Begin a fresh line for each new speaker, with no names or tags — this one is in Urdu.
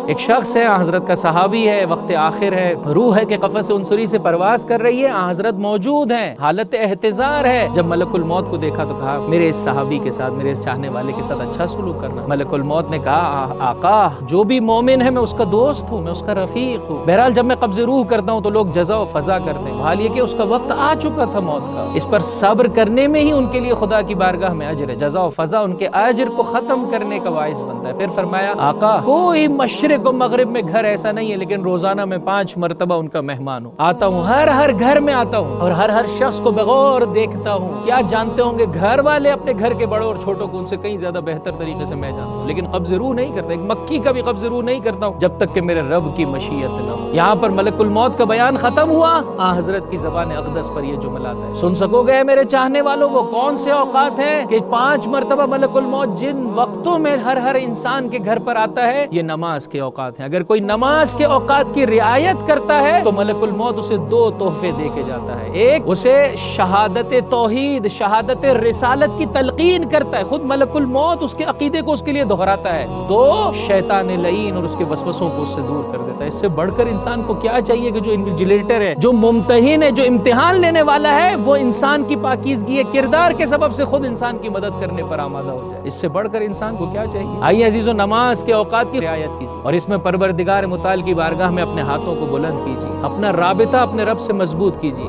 ایک شخص ہے حضرت کا صحابی ہے، وقت آخر ہے، روح ہے کہ قفس عنصری سے پرواز کر رہی ہے، حضرت موجود ہیں، حالت احتضار ہے۔ جب ملک الموت کو دیکھا تو کہا میرے اس صحابی کے ساتھ، میرے اس چاہنے والے کے ساتھ اچھا سلوک کرنا۔ ملک الموت نے کہا آقا جو بھی مومن ہے میں اس کا دوست ہوں، میں اس کا رفیق ہوں، بہرحال جب میں قبض روح کرتا ہوں تو لوگ جزا و فضا کرتے ہیں، حال یہ کہ اس کا وقت آ چکا تھا موت کا، اس پر صبر کرنے میں ہی ان کے لیے خدا کی بارگاہ میں اجر ہے، جزا و فضا ان کے اجر کو ختم کرنے کا باعث بنتا ہے۔ پھر فرمایا آقا کوئی مشرق و مغرب میں گھر ایسا نہیں ہے لیکن روزانہ میں 5 مرتبہ ان کا مہمان ہوں، آتا ہوں، ہر گھر میں آتا ہوں اور ہر شخص کو بغور دیکھتا ہوں۔ کیا جانتے ہوں گے گھر والے اپنے گھر کے بڑوں اور چھوٹوں کو ان سے کہیں زیادہ بہتر طریقے سے میں جانتا ہوں، لیکن قبض روح نہیں کرتا، ایک مکھی کا بھی قبض روح نہیں کرتا ہوں جب تک کہ میرے رب کی مشیت نہ ہو۔ یہاں پر ملک الموت کا بیان ختم ہوا، حضرت کی زبان اقدس پر یہ جملہ آتا ہے، سن سکو گے میرے چاہنے والوں وہ کون سے اوقات ہیں کہ 5 مرتبہ ملک الموت جن وقتوں میں ہر انسان کے گھر پر آتا ہے یہ نماز کے اوقات ہیں۔ اگر کوئی نماز کے اوقات کی رعایت کرتا ہے تو ملک الموت اسے 2 تحفے دے کے جاتا ہے، ایک اسے شہادت توحید، شہادت رسالت کی تلقین کرتا ہے، خود ملک الموت اس کے عقیدے کو اس کے لیے دہراتا ہے، 2 شیطان لعین اور اس کے وسوسوں کو اس سے دور کر دیتا ہے۔ اس سے بڑھ کر انسان کو کیا چاہیے کہ جو انویجیلیٹر ہے، جو ممتحن ہے، جو امتحان لینے والا ہے، وہ انسان کی پاکیزگی کردار کے سبب سے خود انسان کی مدد کرنے پر آمادہ ہو جائے۔ اس سے بڑھ کر انسان کو کیا چاہیے؟ آئیے عزیزو نماز کے اوقات کی رعایت کیجیے اور اس میں پروردگار متعال کی بارگاہ میں اپنے ہاتھوں کو بلند کیجیے، اپنا رابطہ اپنے رب سے مضبوط کیجیے۔